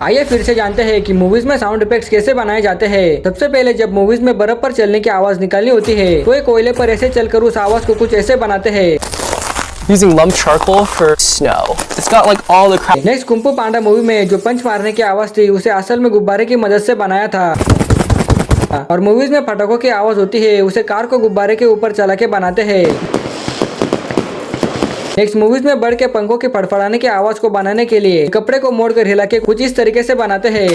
आइए फिर से जानते हैं कि मूवीज में साउंड इफेक्ट्स कैसे बनाए जाते हैं। सबसे पहले जब मूवीज में बर्फ पर चलने की आवाज निकालनी होती है तो ये कोयले पर ऐसे चलकर उस आवाज को कुछ ऐसे बनाते हैं। Using lump charcoal for snow. It's got like all the crap. Next kung fu Panda movie में जो पंच मारने की आवाज थी उसे असल में गुब्बारे की मदद से बनाया था। और मूवीज में पटाखों की आवाज होती है उसे कार को गुब्बारे के ऊपर चला के बनाते हैं। नेक्स्ट मूवीज में बर्ड के पंखों के फड़फड़ाने की आवाज को बनाने के लिए कपड़े को मोड़कर हिला के कुछ इस तरीके से बनाते हैं।